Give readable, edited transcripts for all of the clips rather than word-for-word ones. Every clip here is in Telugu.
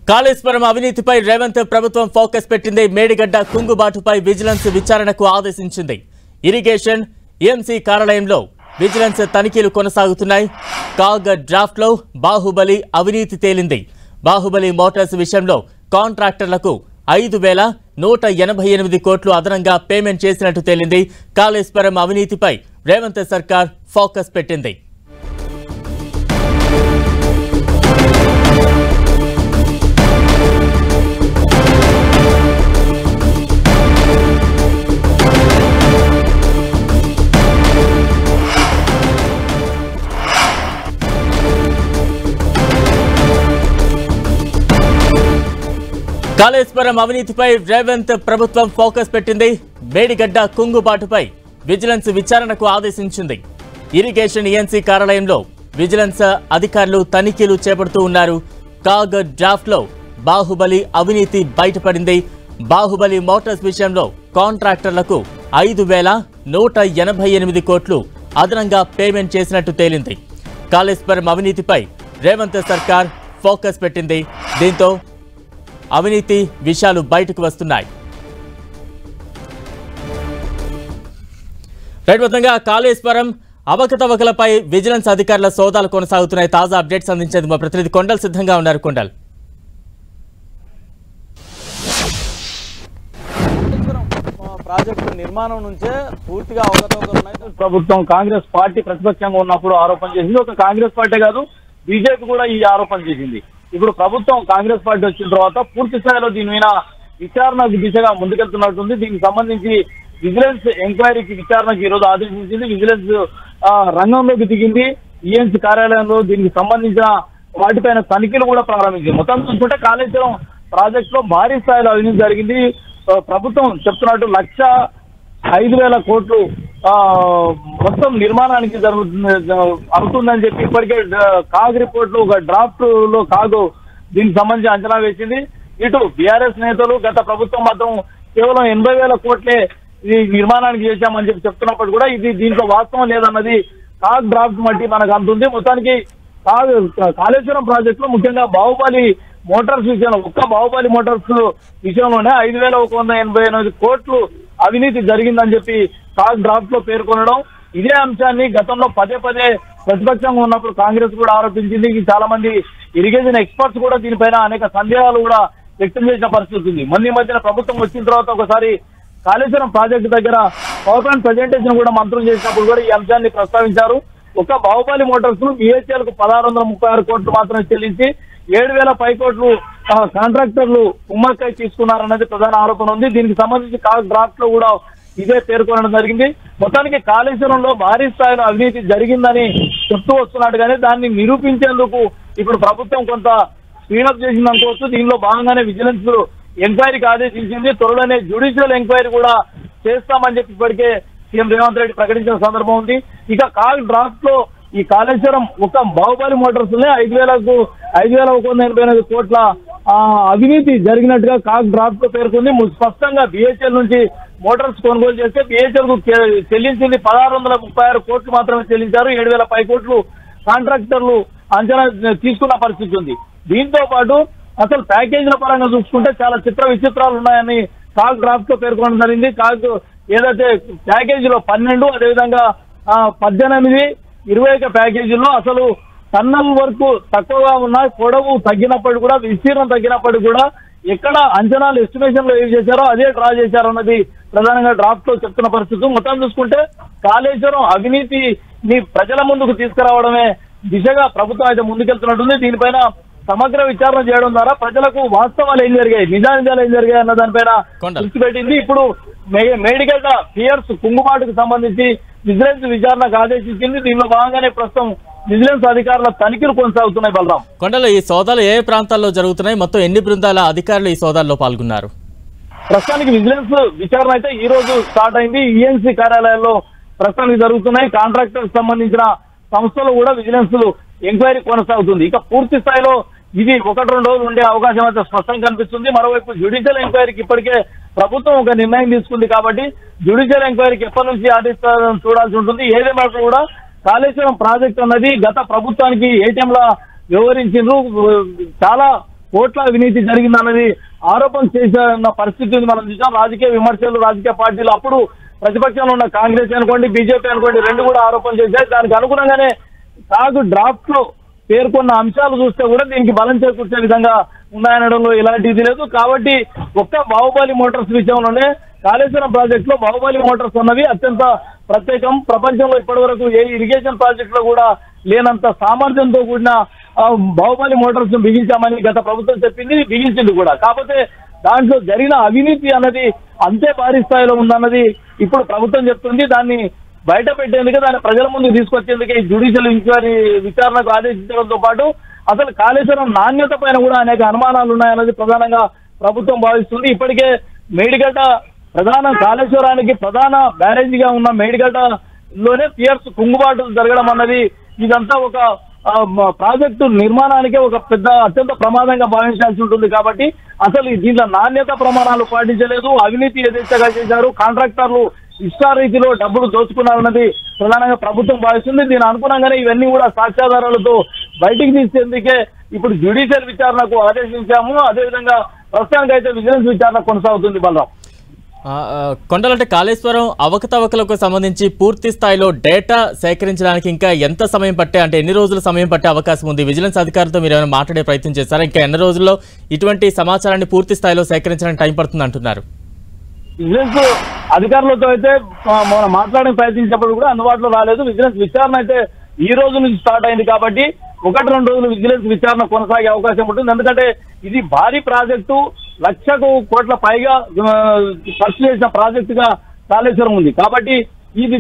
కాళేశ్వరం అవినీతిపై రేవంత్ ప్రభుత్వం ఫోకస్ పెట్టింది. మేడిగడ్డ కుంగుబాటుపై విజిలెన్స్ విచారణకు ఆదేశించింది. ఇరిగేషన్ ఈఎంసీ కార్యాలయంలో విజిలెన్స్ తనిఖీలు కొనసాగుతున్నాయి. కాగ్ డ్రాఫ్ట్ లో బాహుబలి అవినీతి తేలింది. బాహుబలి మోటార్స్ విషయంలో కాంట్రాక్టర్లకు 5,188 కోట్లు అదనంగా పేమెంట్ చేసినట్టు తేలింది. కాళేశ్వరం అవినీతిపై రేవంత్ సర్కార్ ఫోకస్ పెట్టింది. కాళేశ్వరం అవినీతిపై రేవంత్ ప్రభుత్వం ఫోకస్ పెట్టింది. మేడిగడ్డ కుంగుబాటుపై విజిలెన్స్ విచారణకు ఆదేశించింది. ఇరిగేషన్ ఈఎన్సీ కార్యాలయంలో విజిలెన్స్ అధికారులు తనిఖీలు చేపడుతూ ఉన్నారు. కాగ్ డ్రాఫ్ట్ లో బాహుబలి అవినీతి బయటపడింది. బాహుబలి మోటార్స్ విషయంలో కాంట్రాక్టర్లకు 5,188 కోట్లు అదనంగా పేమెంట్ చేసినట్టు తేలింది. కాళేశ్వరం అవినీతిపై రేవంత్ సర్కార్ ఫోకస్ పెట్టింది. దీంతో అవినీతి విషయాలు బయటకు వస్తున్నాయి. మొత్తంగా కాళేశ్వరం అవకతవకలపై విజిలెన్స్ అధికారుల సోదాలు కొనసాగుతున్నాయి. తాజా అప్డేట్స్ అందించేందుకు మా ప్రతినిధి కొండల్ సిద్ధంగా ఉన్నారు. కొండల్, ప్రాజెక్టు నిర్మాణం నుంచే పూర్తిగా అవకతవకలు ఉన్నాయి. ప్రభుత్వం కాంగ్రెస్ పార్టీ ప్రతిపక్షంగా ఉన్నప్పుడు ఆరోపణ చేసింది. ఒక కాంగ్రెస్ పార్టీ కాదు, బీజేపీ కూడా ఈ ఆరోపణ చేసింది. ఇప్పుడు ప్రభుత్వం కాంగ్రెస్ పార్టీ వచ్చిన తర్వాత పూర్తి స్థాయిలో దీని మీద విచారణ దిశగా ముందుకెళ్తున్నట్టుంది. దీనికి సంబంధించి విజిలెన్స్ ఎంక్వైరీకి విచారణకు ఈరోజు ఆదేశించింది. విజిలెన్స్ రంగంలోకి దిగింది. ఈఎన్సీ కార్యాలయంలో దీనికి సంబంధించిన వాటిపైన తనిఖీలు కూడా ప్రారంభించింది. మొత్తం చూసుకుంటే కాళేశ్వరం ప్రాజెక్ట్ లో భారీ స్థాయిలో అవినీతి జరిగింది. ప్రభుత్వం చెప్తున్నట్టు 1,05,000 కోట్లు మొత్తం నిర్మాణానికి అవుతుందని చెప్పి ఇప్పటికే కాగ్ రిపోర్ట్ లో ఒక డ్రాఫ్ట్ లో కాగు దీనికి సంబంధించి అంచనా వేసింది. ఇటు బీఆర్ఎస్ నేతలు గత ప్రభుత్వం మాత్రం కేవలం 80,000 కోట్లే ఈ నిర్మాణానికి చేశామని చెప్పి చెప్తున్నప్పుడు కూడా ఇది దీంట్లో వాస్తవం లేదన్నది కాగ్ డ్రాఫ్ట్ మట్టి మనకు అందుతుంది. మొత్తానికి కాళేశ్వరం ప్రాజెక్ట్ లో ముఖ్యంగా బాహుబలి మోటార్స్ విషయంలో ఒక్క బాహుబలి మోటార్స్ విషయంలోనే 5,188 కోట్లు అవినీతి జరిగిందని చెప్పి కాగ్ డ్రాఫ్ట్ లో పేర్కొనడం, ఇదే అంశాన్ని గతంలో పదే ప్రతిపక్షంగా ఉన్నప్పుడు కాంగ్రెస్ కూడా ఆరోపించింది. చాలా మంది ఇరిగేషన్ ఎక్స్పర్ట్స్ కూడా దీనిపైన అనేక సందేహాలు కూడా వ్యక్తం చేసిన పరిస్థితి ఉంది. ఈ మధ్యన ప్రభుత్వం వచ్చిన తర్వాత ఒకసారి కాళేశ్వరం ప్రాజెక్టు దగ్గర పవర్ ప్లాంట్ ప్రజెంటేషన్ కూడా మంత్రులు చేసినప్పుడు కూడా ఈ అంశాన్ని ప్రస్తావించారు. ఒక బాహుబలి మోటార్స్ ను బిహెచ్ఎల్ కు 1,636 కోట్లు మాత్రమే చెల్లించి 7,000 పైకోట్లు కాంట్రాక్టర్లు కుమ్మక్కై తీసుకున్నారన్నది ప్రధాన ఆరోపణ ఉంది. దీనికి సంబంధించి కాగ్ డ్రాఫ్ట్ లో కూడా ఇదే పేర్కొనడం జరిగింది. మొత్తానికి కాళేశ్వరంలో భారీ స్థాయిలో అవినీతి జరిగిందని చెప్తూ వస్తున్నట్టుగానే దాన్ని నిరూపించేందుకు ఇప్పుడు ప్రభుత్వం కొంత స్పీడప్ చేసింది అనుకోవచ్చు. దీనిలో భాగంగానే విజిలెన్స్ ఎంక్వైరీకి ఆదేశించింది. త్వరలోనే జ్యుడిషియల్ ఎంక్వైరీ కూడా చేస్తామని చెప్పి ఇప్పటికే సీఎం రేవంత్ రెడ్డి ప్రకటించిన సందర్భం ఉంది. ఇక కాగ్ డ్రాఫ్ట్ లో ఈ కాళేశ్వరం ఒక బాహుబలి మోటార్స్ 5,188 కోట్ల అవినీతి జరిగినట్టుగా కాగ్ డ్రాఫ్ట్ లో పేర్కొంది. స్పష్టంగా బిహెచ్ఎల్ నుంచి మోటార్స్ కొనుగోలు చేస్తే బిహెచ్ఎల్ కు చెల్లించింది 1,636 కోట్లు మాత్రమే చెల్లించారు. 7,000 పైకోట్లు కాంట్రాక్టర్లు అంచనా తీసుకున్న పరిస్థితి ఉంది. దీంతో పాటు అసలు ప్యాకేజీల పరంగా చూసుకుంటే చాలా విచిత్రాలు ఉన్నాయని కాగ్ డ్రాఫ్ట్ లో పేర్కొనడం జరిగింది. కాగ్ ఏదైతే ప్యాకేజీలో 12 అదేవిధంగా 18, 20 ప్యాకేజీల్లో అసలు టన్నల్ వరకు తక్కువగా ఉన్న పొడవు తగ్గినప్పటికీ కూడా విస్తీర్ణం తగ్గినప్పటికీ కూడా ఎక్కడ అంచనాలు ఎస్టిమేషన్ లో ఏం చేశారో అదే డ్రా చేశారన్నది ప్రధానంగా డ్రాఫ్ట్ లో చెప్తున్న పరిస్థితి. మొత్తం చూసుకుంటే కాళేశ్వరం అవినీతిని ప్రజల ముందుకు తీసుకురావడమే దిశగా ప్రభుత్వం అయితే ముందుకెళ్తున్నట్టుంది. దీనిపైన సమగ్ర విచారణ చేయడం ద్వారా ప్రజలకు వాస్తవాలు ఏం జరిగాయి, నిజానిజాలు ఏం జరిగాయి అన్న దానిపైన దృష్టి పెట్టింది. ఇప్పుడు మేడిగడ్డ పియర్స్ కుంగుబాటుకు సంబంధించి విజిలెన్స్ విచారణకు ఆదేశించింది. దీనిలో భాగంగానే ప్రస్తుతం విజిలెన్స్ అధికారుల తనిఖీలు కొనసాగుతున్నాయి. బలరాం, కొండలు ఈ సోదాలు ఏ ప్రాంతాల్లో జరుగుతున్నాయి? మొత్తం ఎన్ని బృందాల అధికారులు ఈ సోదాల్లో పాల్గొన్నారు? ప్రస్తుతానికి విజిలెన్స్ విచారణ అయితే ఈ రోజు స్టార్ట్ అయింది. ఈఎన్సీ కార్యాలయాల్లో ప్రస్తుతానికి జరుగుతున్నాయి. కాంట్రాక్టర్ సంబంధించిన సంస్థలు కూడా విజిలెన్స్ ఎంక్వైరీ కొనసాగుతుంది. ఇక పూర్తి స్థాయిలో ఇది 1-2 రోజులు ఉండే అవకాశం అయితే స్పష్టంగా కనిపిస్తుంది. మరోవైపు జ్యుడిషియల్ ఎంక్వైరీకి ఇప్పటికే ప్రభుత్వం ఒక నిర్ణయం తీసుకుంది కాబట్టి జ్యుడిషియల్ ఎంక్వైరీకి ఎప్పటి నుంచి ఆదేశాలను చూడాల్సి ఉంటుంది. ఏదేమైనా కూడా కాళేశ్వరం ప్రాజెక్ట్ అన్నది గత ప్రభుత్వానికి ఏటీఎంలా వ్యవహరించిండ్రు. చాలా కోట్ల అవినీతి జరిగిందన్నది ఆరోపణ చేసిన పరిస్థితి మనం చూసాం. రాజకీయ విమర్శలు, రాజకీయ పార్టీలు అప్పుడు ప్రతిపక్షంలో ఉన్న కాంగ్రెస్ అనుకోండి, బీజేపీ అనుకోండి, రెండు కూడా ఆరోపణ చేశాయి. దానికి అనుగుణంగానే సాగు డ్రాఫ్ట్ లో పేర్కొన్న అంశాలు చూస్తే కూడా దీనికి బలం చేకూర్చే విధంగా ఉన్నాయనడంలో ఎలాంటి ఇది లేదు. కాబట్టి ఒక్క బాహుబలి మోటార్స్ విషయంలోనే కాళేశ్వరం ప్రాజెక్ట్ లో బాహుబలి మోటార్స్ ఉన్నవి అత్యంత ప్రత్యేకం. ప్రపంచంలో ఇప్పటి వరకు ఏ ఇరిగేషన్ ప్రాజెక్ట్ లో కూడా లేనంత సామర్థ్యంతో కూడిన బాహుబలి మోటార్స్ బిగించామని గత ప్రభుత్వం చెప్పింది, బిగించింది కూడా. కాకపోతే దాంట్లో జరిగిన అవినీతి అన్నది అంతే భారీ స్థాయిలో ఉందన్నది ఇప్పుడు ప్రభుత్వం చెప్తుంది. దాన్ని బయట పెట్టేందుకే, దాన్ని ప్రజల ముందు తీసుకొచ్చేందుకే ఈ జ్యుడిషియల్ ఎంక్వైరీ విచారణకు ఆదేశించడంతో పాటు అసలు కాళేశ్వరం నాణ్యత పైన కూడా అనేక అనుమానాలు ఉన్నాయన్నది ప్రధానంగా ప్రభుత్వం భావిస్తుంది. ఇప్పటికే మేడిగడ్డ ప్రధాన కాళేశ్వరానికి ప్రధాన బ్యారేజీగా ఉన్న మేడిగడ్డలోనే పియర్స్ కుంగుబాటు జరగడం అన్నది ఇదంతా ఒక ప్రాజెక్టు నిర్మాణానికే ఒక పెద్ద అత్యంత ప్రమాదంగా భావించాల్సి ఉంటుంది. కాబట్టి అసలు దీంట్లో నాణ్యత ప్రమాణాలు పాటించలేదు, అవినీతి యథేచ్ఛగా చేశారు, కాంట్రాక్టర్లు ఇష్టారీతిలో డబ్బులు దోచుకున్నారన్నది ప్రధానంగా ప్రభుత్వం భావిస్తుంది. దీని అనుగుణంగానే ఇవన్నీ కూడా సాక్ష్యాధారాలతో బయటికి తీసేందుకే ఇప్పుడు జ్యుడిషియల్ విచారణకు ఆదేశించాము. అదేవిధంగా ప్రస్తుతానికి అయితే విజిలెన్స్ విచారణ కొనసాగుతుంది. బలరాం, కొండలంటే కాళేశ్వరం అవకతవకలకు సంబంధించి పూర్తి స్థాయిలో డేటా సేకరించడానికి ఇంకా ఎంత సమయం పట్టే, అంటే ఎన్ని రోజుల సమయం పట్టే అవకాశం ఉంది? విజిలెన్స్ అధికారులతో మీరు ఏమైనా మాట్లాడే ప్రయత్నం చేస్తారా? ఇంకా ఎన్ని రోజుల్లో ఇటువంటి సమాచారాన్ని పూర్తి స్థాయిలో సేకరించడానికి టైం పడుతుంది అంటున్నారు? విజిలెన్స్ అధికారులతో అయితే మనం మాట్లాడే ప్రయత్నించినప్పుడు కూడా అందుబాటులో రాలేదు. విజిలెన్స్ విచారణ అయితే ఈ రోజు నుంచి స్టార్ట్ అయింది కాబట్టి 1-2 రోజులు విజిలెన్స్ విచారణ కొనసాగే అవకాశం ఉంటుంది. ఎందుకంటే ఇది భారీ ప్రాజెక్టు, 1,00,000 కోట్ల పైగా ఖర్చు చేసిన ప్రాజెక్టుగా కాళేశ్వరం ఉంది. కాబట్టి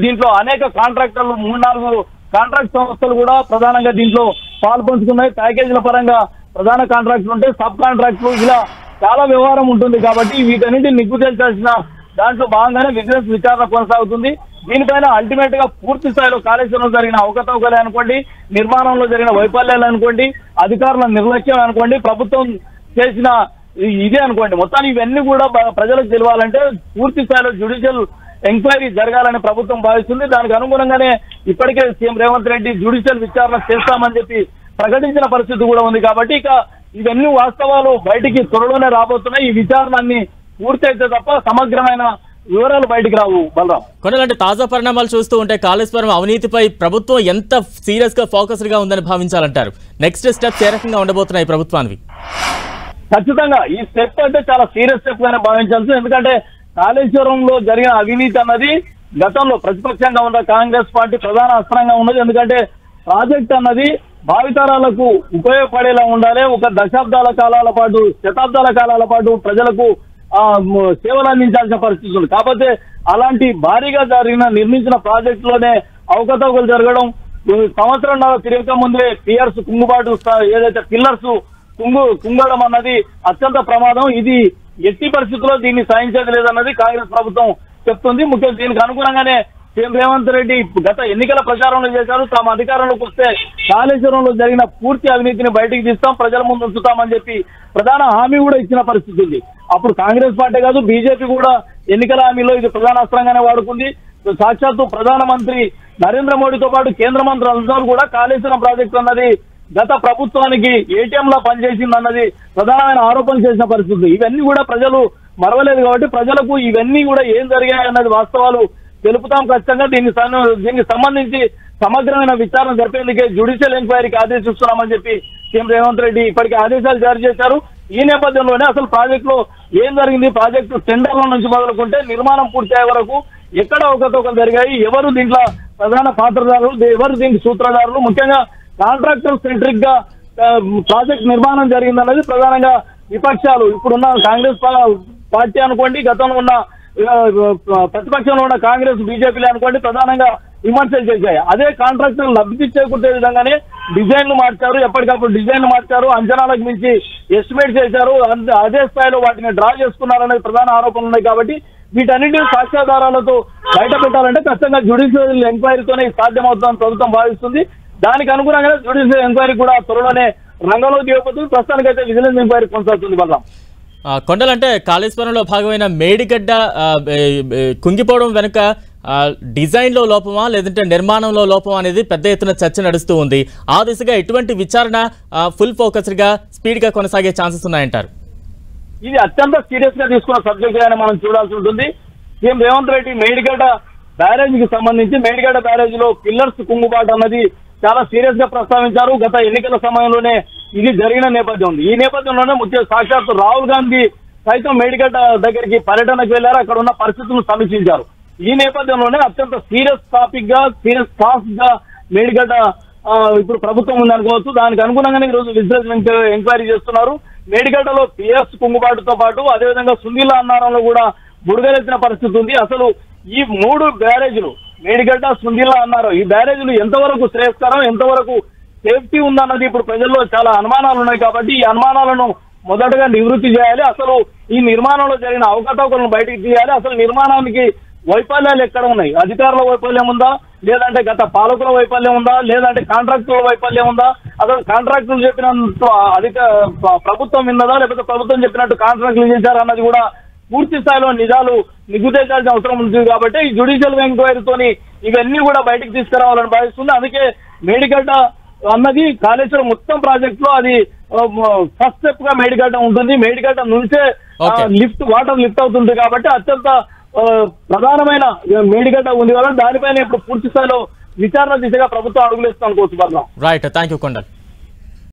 దీంట్లో అనేక కాంట్రాక్టర్లు 3-4 కాంట్రాక్ట్ సంస్థలు కూడా ప్రధానంగా దీంట్లో పాల్పంచుకున్నాయి. ప్యాకేజీల పరంగా ప్రధాన కాంట్రాక్టులు ఉంటే సబ్ కాంట్రాక్టులు, ఇలా చాలా వ్యవహారం ఉంటుంది. కాబట్టి వీటన్నింటిని నిగ్గు తేల్చాల్సిన దాంట్లో భాగంగానే విజిలెన్స్ విచారణ కొనసాగుతుంది. దీనిపైన అల్టిమేట్ గా పూర్తి స్థాయిలో కాళేశ్వరం జరిగిన అవకతవకలే అనుకోండి, నిర్మాణంలో జరిగిన వైఫల్యాలు అనుకోండి, అధికారుల నిర్లక్ష్యం అనుకోండి, ప్రభుత్వం చేసిన ఇదే అనుకోండి, మొత్తాన్ని ఇవన్నీ కూడా ప్రజలకు తెలియాలంటే పూర్తి స్థాయిలో జ్యుడిషియల్ ఎంక్వైరీ జరగాలని ప్రభుత్వం భావిస్తుంది. దానికి అనుగుణంగానే ఇప్పటికే సీఎం రేవంత్ రెడ్డి జ్యుడిషియల్ విచారణ చేస్తామని చెప్పి ప్రకటించిన పరిస్థితి కూడా ఉంది. కాబట్టి ఇక ఇవన్నీ వాస్తవాలు బయటికి త్వరలోనే రాబోతున్నాయి. ఈ విచారణని పూర్తయితే తప్ప సమగ్రమైన వివరాలు బయటికి రావు. బలరాం, కొనాలంటే తాజా పరిణామాలు చూస్తూ ఉంటే కాళేశ్వరం అవినీతిపై ప్రభుత్వం ఎంత సీరియస్ గా ఫోకస్డ్ గా ఉందని భావించాలంటారు? నెక్స్ట్ స్టెప్స్ ఏ రకంగా ఉండబోతున్నాయి ప్రభుత్వానికి? ఖచ్చితంగా ఈ స్టెప్ అంటే చాలా సీరియస్ స్టెప్ గానే భావించాల్సింది. ఎందుకంటే కాళేశ్వరంలో జరిగిన అవినీతి అన్నది గతంలో ప్రతిపక్షంగా ఉన్న కాంగ్రెస్ పార్టీ ప్రధాన అస్త్రంగా ఉన్నది. ఎందుకంటే ప్రాజెక్ట్ అన్నది భావితరాలకు ఉపయోగపడేలా ఉండాలి. ఒక దశాబ్దాల కాలాల పాటు, శతాబ్దాల కాలాల పాటు ప్రజలకు సేవలు అందించాల్సిన పరిస్థితి ఉంది. కాకపోతే అలాంటి భారీగా నిర్మించిన ప్రాజెక్టులోనే అవకతవకలు జరగడం, సంవత్సరంన్నర తిరగక ముందే పియర్స్ కుంగుబాటు, ఏదైతే పిల్లర్స్ కుంగడం అన్నది అత్యంత ప్రమాదం. ఇది ఎట్టి పరిస్థితుల్లో దీన్ని సహించేది లేదన్నది కాంగ్రెస్ ప్రభుత్వం చెప్తుంది. ముఖ్యంగా దీనికి అనుగుణంగానే సీఎం రేవంత్ రెడ్డి గత ఎన్నికల ప్రచారంలో చేశారు. తాము అధికారంలోకి వస్తే కాళేశ్వరంలో జరిగిన పూర్తి అవినీతిని బయటికి తీస్తాం, ప్రజల ముందు ఉంచుతామని చెప్పి ప్రధాన హామీ కూడా ఇచ్చిన పరిస్థితి ఉంది. అప్పుడు కాంగ్రెస్ పార్టీ కాదు, బీజేపీ కూడా ఎన్నికల హామీలో ఇది ప్రధాన అస్త్రంగానే వాడుకుంది. సాక్షాత్తు ప్రధానమంత్రి నరేంద్ర మోడీతో పాటు కేంద్ర మంత్రులు అందరూ కూడా కాళేశ్వరం ప్రాజెక్టు అన్నది గత ప్రభుత్వానికి ఏటీఎం లా పనిచేసింది అన్నది ప్రధానమైన ఆరోపణ చేసిన పరిస్థితి. ఇవన్నీ కూడా ప్రజలు మరవలేదు. కాబట్టి ప్రజలకు ఇవన్నీ కూడా ఏం జరిగాయి అన్నది వాస్తవాలు తెలుపుతాం ఖచ్చితంగా. దీనికి సంబంధించి సమగ్రమైన విచారణ జరిపేందుకే జ్యుడిషియల్ ఎంక్వైరీకి ఆదేశిస్తున్నామని చెప్పి సీఎం రేవంత్ రెడ్డి ఇప్పటికే ఆదేశాలు జారీ చేశారు. ఈ నేపథ్యంలోనే అసలు ప్రాజెక్ట్ లో ఏం జరిగింది, ప్రాజెక్టు టెండర్ల నుంచి మొదలుకుంటే నిర్మాణం పూర్తయ్యే వరకు ఎక్కడ అవకతవకలు జరిగాయి, ఎవరు దీంట్లో ప్రధాన పాత్రదారులు, ఎవరు దీనికి సూత్రధారులు, ముఖ్యంగా కాంట్రాక్టర్ సెంట్రిక్ గా ప్రాజెక్ట్ నిర్మాణం జరిగిందన్నది ప్రధానంగా విపక్షాలు, ఇప్పుడున్న కాంగ్రెస్ పార్టీ అనుకోండి, గతంలో ఉన్న ప్రతిపక్షంలో ఉన్న కాంగ్రెస్, బీజేపీలు అనుకోండి, ప్రధానంగా విమర్శలు చేశాయి. అదే కాంట్రాక్టర్ లబ్ధి చేకూర్చే విధంగానే డిజైన్లు మార్చారు, ఎప్పటికప్పుడు డిజైన్లు మార్చారు, అంచనాలకు మించి ఎస్టిమేట్ చేశారు, అదే స్థాయిలో వాటిని డ్రా చేసుకున్నారనేది ప్రధాన ఆరోపణలు ఉన్నాయి. కాబట్టి వీటన్నింటినీ సాక్ష్యాధారాలతో బయట పెట్టాలంటే ఖచ్చితంగా జ్యుడిషియల్ ఎంక్వైరీతోనే సాధ్యమవుతుందని ప్రభుత్వం భావిస్తుంది. దానికి అనుగుణంగానే జ్యుడిషియల్ ఎంక్వైరీ కూడా త్వరలోనే రంగంలో దిగబోతుంది. ప్రస్తుతానికైతే విజిలెన్స్ ఎంక్వైరీ కొనసాగుతుంది. బలరాం, కొండలంటే కాళేశ్వరంలో భాగమైన మేడిగడ్డ కుంగిపోవడం వెనుక డిజైన్లో లోపమా లేదంటే నిర్మాణంలో లోపమా అనేది పెద్ద ఎత్తున చర్చ నడుస్తూ ఉంది. ఆ దిశగా ఎటువంటి విచారణ ఫుల్ ఫోకస్డ్గా స్పీడ్గా కొనసాగే ఛాన్సెస్ ఉన్నాయంటారు? ఇది అత్యంత సీరియస్ గా తీసుకున్న సబ్జెక్ట్ గానే మనం చూడాల్సి ఉంటుంది. సీఎం రేవంత్ రెడ్డి మేడిగడ్డ బ్యారేజ్ కి సంబంధించి మేడిగడ్డ బ్యారేజ్ లో పిల్లర్స్ కుంగుబాటు అన్నది చాలా సీరియస్ గా ప్రస్తావించారు. గత ఎన్నికల సమయంలోనే ఇది జరిగిన నేపథ్యం ఉంది. ఈ నేపథ్యంలోనే ముఖ్య సాక్షాత్ రాహుల్ గాంధీ సైతం మేడిగడ్డ దగ్గరికి పర్యటనకు వెళ్లారు. అక్కడ ఉన్న పరిస్థితులను సమీక్షించారు. ఈ నేపథ్యంలోనే అత్యంత సీరియస్ టాపిక్ గా సీరియస్ టాస్క్ గా మేడిగడ్డ ఇప్పుడు ప్రభుత్వం ఉందనుకోవచ్చు. దానికి అనుగుణంగానే ఈ రోజు విజిలెన్స్ ఎంక్వైరీ చేస్తున్నారు. మేడిగడ్డలో పిఎస్ కుంగుబాటుతో పాటు అదేవిధంగా సుందిల్లా అన్నారంలో కూడా బుడగలెత్తిన పరిస్థితి ఉంది. అసలు ఈ 3 బ్యారేజీలు మేడిగడ్డ, సుందిల్లా అన్నారు, ఈ బ్యారేజీలు ఎంతవరకు శ్రేయస్కరం, ఎంతవరకు సేఫ్టీ ఉందన్నది ఇప్పుడు ప్రజల్లో చాలా అనుమానాలు ఉన్నాయి. కాబట్టి ఈ అనుమానాలను మొదటగా నివృత్తి చేయాలి. అసలు ఈ నిర్మాణంలో జరిగిన అవకతవకలను బయటికి తీయాలి. అసలు నిర్మాణానికి వైఫల్యాలు ఎక్కడ ఉన్నాయి? అధికారుల వైఫల్యం ఉందా, లేదంటే గత పాలకుల వైఫల్యం ఉందా, లేదంటే కాంట్రాక్టుల వైఫల్యం ఉందా? అసలు కాంట్రాక్టులు చెప్పినంత ప్రభుత్వం విన్నదా, లేకపోతే ప్రభుత్వం చెప్పినట్టు కాంట్రాక్టులు చేశారా అన్నది కూడా పూర్తి స్థాయిలో నిజాలు నిగ్గుతేల్చాల్సిన అవసరం ఉంది. కాబట్టి ఈ జ్యుడిషియల్ ఎంక్వైరీతోని ఇవన్నీ కూడా బయటకు తీసుకురావాలని భావిస్తుంది. అందుకే మేడిగడ్డ అన్నది కాళేశ్వరం మొత్తం ప్రాజెక్ట్ లో అది ఫస్ట్ స్టెప్ గా మేడిగడ్డ ఉంటుంది. మేడిగడ్డ నుంచే వాటర్ లిఫ్ట్ అవుతుంది. కాబట్టి అత్యంత ప్రధానమైన మేడిగడ్డ ఉంది కాబట్టి దానిపైన ఇప్పుడు పూర్తి స్థాయిలో విచారణ దిశగా ప్రభుత్వం అడుగులేస్తాం court. Right, thank you Kondal.